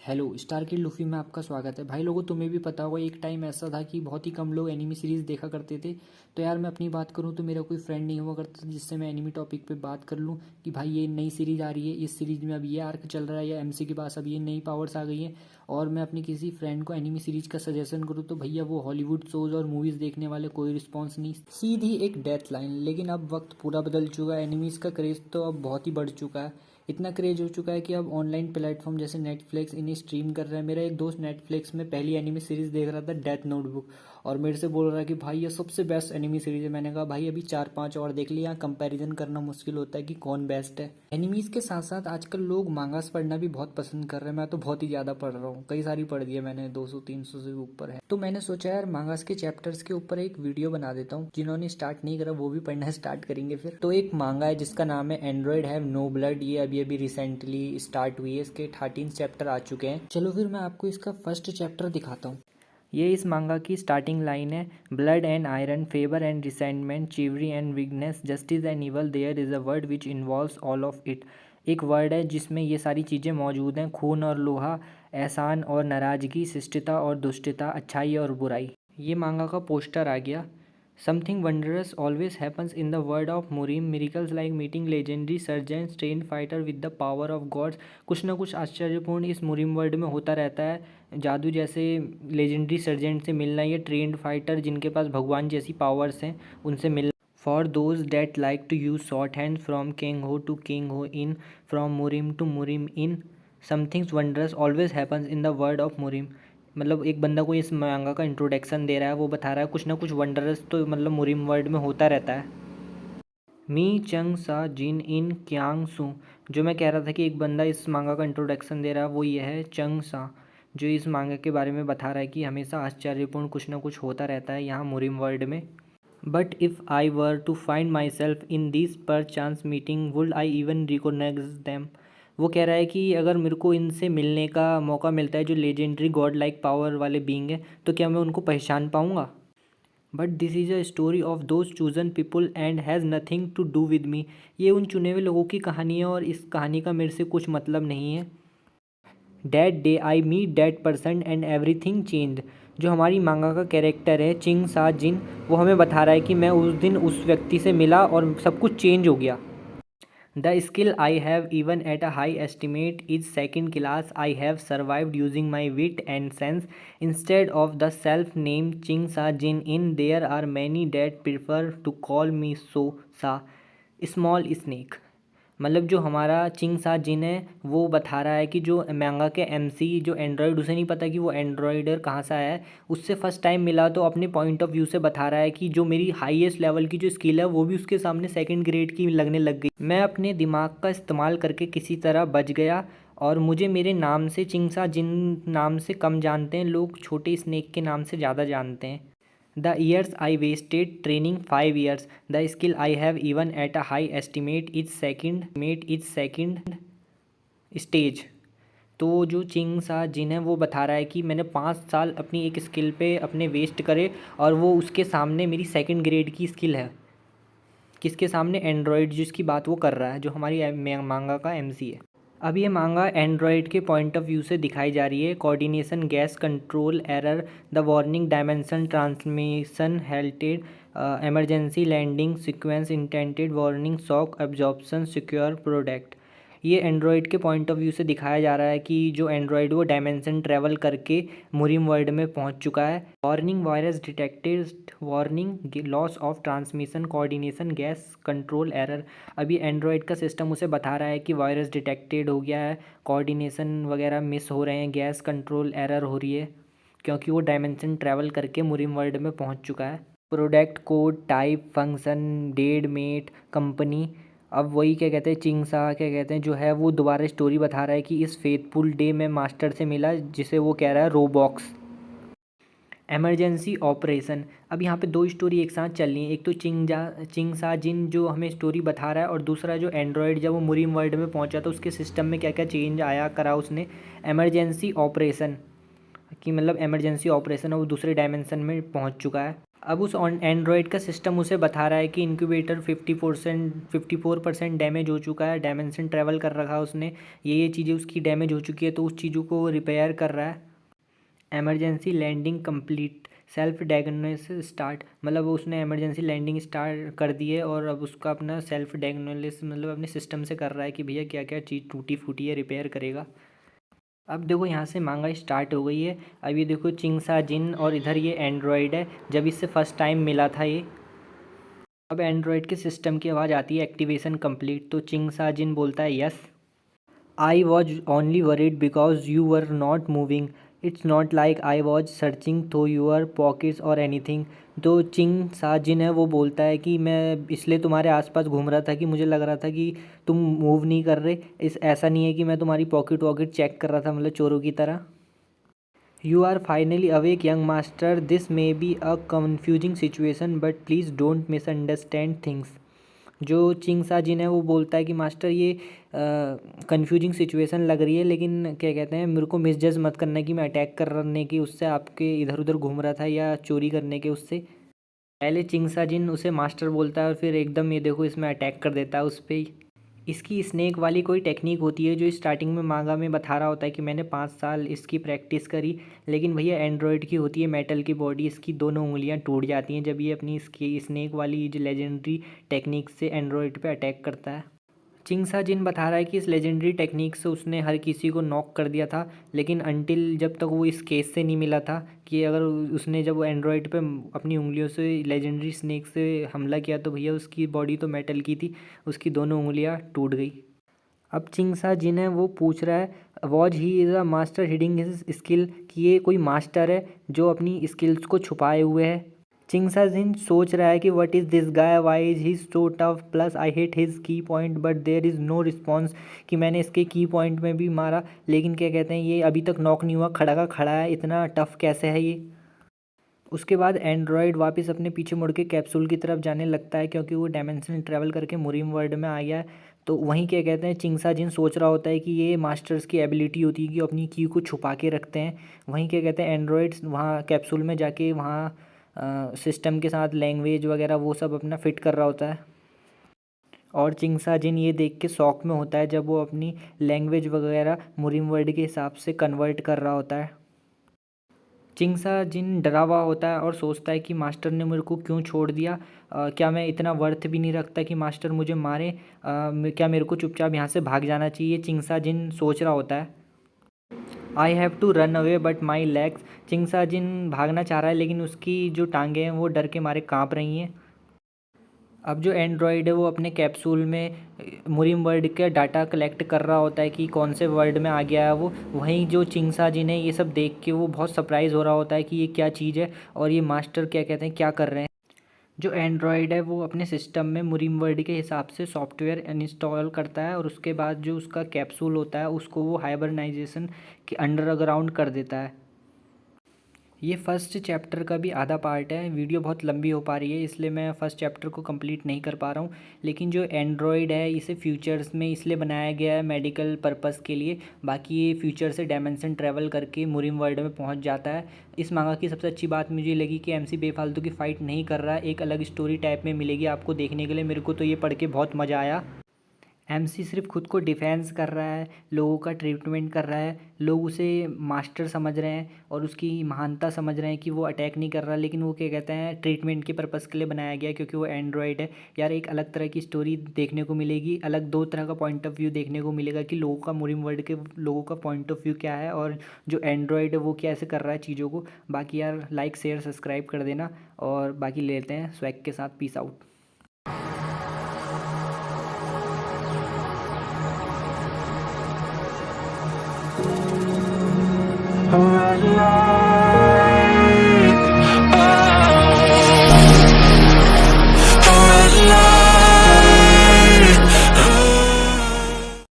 Hello star kid Luffy में आपका स्वागत है। भाई लोगों, तुम्हें भी पता होगा एक टाइम ऐसा था कि बहुत ही कम लोग एनिमी सीरीज़ देखा करते थे। तो यार मैं अपनी बात करूँ तो मेरा कोई फ्रेंड नहीं हुआ करता था जिससे मैं एनिमी टॉपिक पे बात कर लूँ कि भाई ये नई सीरीज़ आ रही है, इस सीरीज़ में अब ये आर्क चल रहा है या एमसी के पास अब ये नई पावर्स आ गई हैं, और मैं अपनी किसी फ्रेंड को एनिमी सीरीज़ का सजेशन करूँ तो भैया वो हॉलीवुड शोज़ और मूवीज़ देखने वाले कोई रिस्पॉन्स नहीं, सीधी एक डेथ लाइन। लेकिन अब वक्त पूरा बदल चुका है, एनिमीज़ का क्रेज़ तो अब बहुत ही बढ़ चुका है। इतना क्रेज हो चुका है कि अब ऑनलाइन प्लेटफॉर्म जैसे नेटफ्लिक्स इन्हें स्ट्रीम कर रहा है। मेरा एक दोस्त नेटफ्लिक्स में पहली एनिमी सीरीज़ देख रहा था, डेथ नोटबुक, और मेरे से बोल रहा है कि भाई ये सबसे बेस्ट एनिमी सीरीज़ है। मैंने कहा भाई अभी 4-5 और देख लिया, कंपैरिजन करना मुश्किल होता है कि कौन बेस्ट है। एनिमीज़ के साथ साथ आजकल लोग मांगास पढ़ना भी बहुत पसंद कर रहे हैं। मैं तो बहुत ही ज़्यादा पढ़ रहा हूँ, कई सारी पढ़ दी है मैंने, 200-300 से ऊपर है। तो मैंने सोचा यार मांगास के चैप्टर्स के ऊपर एक वीडियो बना देता हूँ, जिन्होंने स्टार्ट नहीं करा वो भी पढ़ना स्टार्ट करेंगे फिर। तो एक मांगा है जिसका नाम है एंड्रॉयड हैव नो ब्लड, ये अभी अभी रिसेंटली स्टार्ट हुई है, इसके 13 चैप्टर आ चुके हैं। चलो फिर मैं आपको इसका फर्स्ट चैप्टर दिखाता हूँ। ये इस मांगा की स्टार्टिंग लाइन है। Blood and iron, favour and resentment, chivalry and wickedness, justice and evil, there is a word which involves all of it. एक वर्ड है जिसमें ये सारी चीज़ें मौजूद हैं, खून और लोहा, एहसान और नाराज़गी, शिष्टता और दुष्टता, अच्छाई और बुराई। ये मांगा का पोस्टर आ गया। Something wondrous always happens in the world of Murim. Miracles like meeting legendary surgeons, trained fighter with the power of gods. कुछ ना कुछ आश्चर्यपूर्ण इस मुरिम वर्ल्ड में होता रहता है। जादू जैसे लेजेंडरी सर्जन से मिलना, या ट्रेंड फाइटर जिनके पास भगवान जैसी पावर्स हैं उनसे मिलना। For those that like to use shorthand, from King Ho to King Ho in, from Murim to Murim in, something wondrous always happens in the world of Murim. मतलब एक बंदा को इस मांगा का इंट्रोडक्शन दे रहा है, वो बता रहा है कुछ ना कुछ वंडरस तो मतलब मुरिम वर्ल्ड में होता रहता है। मी चंग सा जिन इन क्यांग सू, जो मैं कह रहा था कि एक बंदा इस मांगा का इंट्रोडक्शन दे रहा है, वो ये है चंग सा, जो इस मांगा के बारे में बता रहा है कि हमेशा आश्चर्यपूर्ण कुछ ना कुछ होता रहता है यहाँ मुरिम वर्ल्ड में। But if I were to find myself in this perchance meeting, would I even recognise them. वो कह रहा है कि अगर मेरे को इनसे मिलने का मौका मिलता है जो लेजेंडरी गॉड लाइक पावर वाले बीइंग है, तो क्या मैं उनको पहचान पाऊँगा। But this is a story of those chosen people and has nothing to do with me. ये उन चुने हुए लोगों की कहानी है और इस कहानी का मेरे से कुछ मतलब नहीं है। That day I meet that person and everything changed. जो हमारी मांगा का कैरेक्टर है चिंग सा जिन, वो हमें बता रहा है कि मैं उस दिन उस व्यक्ति से मिला और सब कुछ चेंज हो गया। The skill I have, even at a high estimate, is second class. I have survived using my wit and sense instead of the self-named Ching Sa Jin in. There are many that prefer to call me So Sa, small snake. मतलब जो हमारा चिंग सा जिन है वो बता रहा है कि जो मैंगा के एमसी जो एंड्रॉयड, उसे नहीं पता कि वो एंड्रॉयडर कहाँ से आया है, उससे फर्स्ट टाइम मिला तो अपने पॉइंट ऑफ व्यू से बता रहा है कि जो मेरी हाईएस्ट लेवल की जो स्किल है वो भी उसके सामने सेकंड ग्रेड की लगने लग गई। मैं अपने दिमाग का इस्तेमाल करके किसी तरह बच गया और मुझे मेरे नाम से चिंग सा जिन नाम से कम जानते हैं लोग, छोटे स्नेक के नाम से ज़्यादा जानते हैं। The years I wasted training 5 years. The skill I have even at a high estimate is second stage. तो जो चिंग सा जिन है वो बता रहा है कि मैंने 5 साल अपनी एक स्किल पे अपने वेस्ट करे और वो उसके सामने मेरी सेकंड ग्रेड की स्किल है। किसके सामने? एंड्रॉयड जिसकी बात वो कर रहा है, जो हमारी मांगा का एमसी है। अब ये मांगा एंड्रॉयड के पॉइंट ऑफ व्यू से दिखाई जा रही है। Coordination, gas control error, the warning, dimension transmission halted, emergency landing sequence, intended warning, shock absorption, secure product. ये एंड्रॉयड के पॉइंट ऑफ व्यू से दिखाया जा रहा है कि जो एंड्रॉयड वो डायमेंशन ट्रैवल करके मुरिम वर्ल्ड में पहुंच चुका है। Warning, virus detected, warning, loss of transmission, coordination, gas control error. अभी एंड्रॉयड का सिस्टम उसे बता रहा है कि वायरस डिटेक्टेड हो गया है, कोऑर्डिनेशन वगैरह मिस हो रहे हैं, गैस कंट्रोल एरर हो रही है, क्योंकि वो डायमेंशन ट्रैवल करके मुरिम वर्ल्ड में पहुंच चुका है। Product code, type, function, dead, mate, company. अब वही क्या कहते हैं, चिंग सा क्या कहते हैं जो है वो दोबारा स्टोरी बता रहा है कि इस फेथफुल डे में मास्टर से मिला, जिसे वो कह रहा है रोबॉक्स। Emergency operation. अब यहाँ पे दो स्टोरी एक साथ चल रही है, एक तो चिंग सा जिन जो हमें स्टोरी बता रहा है, और दूसरा जो एंड्रॉयड जब वो मुरिम वर्ल्ड में पहुँचा तो उसके सिस्टम में क्या क्या चेंज आया करा उसने। एमरजेंसी ऑपरेशन कि मतलब एमरजेंसी ऑपरेशन है, वो दूसरे डायमेंशन में पहुँच चुका है। अब उस एंड्रॉयड का सिस्टम उसे बता रहा है कि इंक्यूबेटर 54% डैमेज हो चुका है, डायमेंशन ट्रैवल कर रखा है उसने, ये चीज़ें उसकी डैमेज हो चुकी है, तो उस चीज़ों को रिपेयर कर रहा है। Emergency landing complete, self diagnosis start, मतलब उसने एमरजेंसी लैंडिंग स्टार्ट कर दी है और अब उसका अपना सेल्फ डायग्नोसिस मतलब अपने सिस्टम से कर रहा है कि भैया क्या क्या चीज़ टूटी फूटी है, रिपेयर करेगा। अब देखो यहाँ से मांगा स्टार्ट हो गई है। अब ये देखो चिंगसा जिन और इधर ये एंड्रॉयड है, जब इससे फर्स्ट टाइम मिला था ये। अब एंड्रॉयड के सिस्टम की आवाज़ आती है एक्टिवेशन कंप्लीट, तो चिंगसा जिन बोलता है yes. I was only worried because you were not moving, it's not like I was searching through your pockets और एनीथिंग। तो चिंग सा जिन है वो बोलता है कि मैं इसलिए तुम्हारे आसपास घूम रहा था कि मुझे लग रहा था कि तुम मूव नहीं कर रहे, ऐसा नहीं है कि मैं तुम्हारी पॉकेट वॉकेट चेक कर रहा था मतलब चोरों की तरह। You are finally awake young master, this may be a confusing situation but please don't misunderstand things. जो चिंग सा जिन है वो बोलता है कि मास्टर ये कंफ्यूजिंग सिचुएशन लग रही है, लेकिन क्या कहते हैं मेरे को मिसजज मत करना कि मैं अटैक करने की उससे आपके इधर उधर घूम रहा था या चोरी करने के उससे। पहले चिंग सा जिन उसे मास्टर बोलता है और फिर एकदम ये देखो इसमें अटैक कर देता है उस पर। इसकी स्नेक वाली कोई टेक्निक होती है जो स्टार्टिंग में मांगा में बता रहा होता है कि मैंने 5 साल इसकी प्रैक्टिस करी, लेकिन भैया एंड्रॉयड की होती है मेटल की बॉडी, इसकी दोनों उंगलियां टूट जाती हैं जब ये अपनी इसकी स्नेक वाली जो लेजेंडरी टेक्निक से एंड्रॉयड पे अटैक करता है। चिंगसा जिन बता रहा है कि इस लेजेंडरी टेक्निक से उसने हर किसी को नॉक कर दिया था, लेकिन अनटिल जब तक वो इस केस से नहीं मिला था कि अगर उसने जब एंड्रॉयड पे अपनी उंगलियों से लेजेंडरी स्नेक से हमला किया तो भैया उसकी बॉडी तो मेटल की थी, उसकी दोनों उंगलियां टूट गई। अब चिंगसा जिन है वो पूछ रहा है was he is a master heading his skill, कि ये कोई मास्टर है जो अपनी स्किल्स को छुपाए हुए है। चिंगसा जिन सोच रहा है कि what is this guy, why is he so tough, plus I hit his key point but there is no response, कि मैंने इसके की पॉइंट में भी मारा लेकिन क्या कहते हैं ये अभी तक नॉक नहीं हुआ, खड़ा का खड़ा है, इतना टफ कैसे है ये। उसके बाद एंड्रॉयड वापस अपने पीछे मुड़ के कैप्सूल की तरफ जाने लगता है क्योंकि वो डायमेंशन ट्रैवल करके मुरीम वर्ल्ड में आ गया है। तो वहीं क्या कहते हैं चिंगसा जिन सोच रहा होता है कि ये मास्टर्स की एबिलिटी होती है कि अपनी की को छुपा के रखते हैं। वहीं क्या कहते हैं एंड्रॉयड्स वहाँ कैप्सूल में जाके वहाँ सिस्टम के साथ लैंग्वेज वगैरह वो सब अपना फिट कर रहा होता है। और चिंगसा जिन ये देख के शॉक में होता है जब वो अपनी लैंग्वेज वगैरह मुरीम वर्ड के हिसाब से कन्वर्ट कर रहा होता है। चिंगसा जिन डरा हुआ होता है और सोचता है कि मास्टर ने मेरे को क्यों छोड़ दिया, क्या मैं इतना वर्थ भी नहीं रखता कि मास्टर मुझे मारे, क्या मेरे को चुपचाप यहाँ से भाग जाना चाहिए, चिंगसा जिन सोच रहा होता है। I have to run away but my legs, चिंगसा जिन भागना चाह रहा है लेकिन उसकी जो टांगें हैं वो डर के मारे काँप रही हैं। अब जो एंड्रॉयड है वो अपने कैप्सूल में मुरीम वर्ड का डाटा कलेक्ट कर रहा होता है कि कौन से वर्ड में आ गया है वो। वहीं जो चिंगसा जिन है ये सब देख के वो बहुत सरप्राइज़ हो रहा होता है कि ये क्या चीज़ है और ये मास्टर क्या कहते हैं क्या कर रहे हैं। जो एंड्रॉयड है वो अपने सिस्टम में मुरीम वर्ड के हिसाब से सॉफ्टवेयर इंस्टॉल करता है और उसके बाद जो उसका कैप्सूल होता है उसको वो हाइबरनाइजेशन के अंडरग्राउंड कर देता है। ये फर्स्ट चैप्टर का भी आधा पार्ट है, वीडियो बहुत लंबी हो पा रही है इसलिए मैं फ़र्स्ट चैप्टर को कंप्लीट नहीं कर पा रहा हूँ। लेकिन जो एंड्रॉयड है इसे फ्यूचर्स में इसलिए बनाया गया है मेडिकल पर्पस के लिए, बाकी ये फ्यूचर से डायमेंशन ट्रैवल करके मुरीम वर्ल्ड में पहुँच जाता है। इस मांगा की सबसे अच्छी बात मुझे लगी कि एमसी बेफालतू की फ़ाइट नहीं कर रहा है, एक अलग स्टोरी टाइप में मिलेगी आपको देखने के लिए। मेरे को तो ये पढ़ के बहुत मज़ा आया। एमसी सिर्फ खुद को डिफेंस कर रहा है, लोगों का ट्रीटमेंट कर रहा है, लोग उसे मास्टर समझ रहे हैं और उसकी महानता समझ रहे हैं कि वो अटैक नहीं कर रहा, लेकिन वो क्या कहते हैं ट्रीटमेंट के पर्पज़ के लिए बनाया गया क्योंकि वो एंड्रॉयड है। यार एक अलग तरह की स्टोरी देखने को मिलेगी, अलग दो तरह का पॉइंट ऑफ व्यू देखने को मिलेगा कि लोगों का मुरीम वर्ल्ड के लोगों का पॉइंट ऑफ व्यू क्या है और जो एंड्रॉयड है वो कैसे कर रहा है चीज़ों को। बाकी यार लाइक शेयर सब्सक्राइब कर देना और बाकी लेते हैं स्वैग के साथ। Peace out. Oh,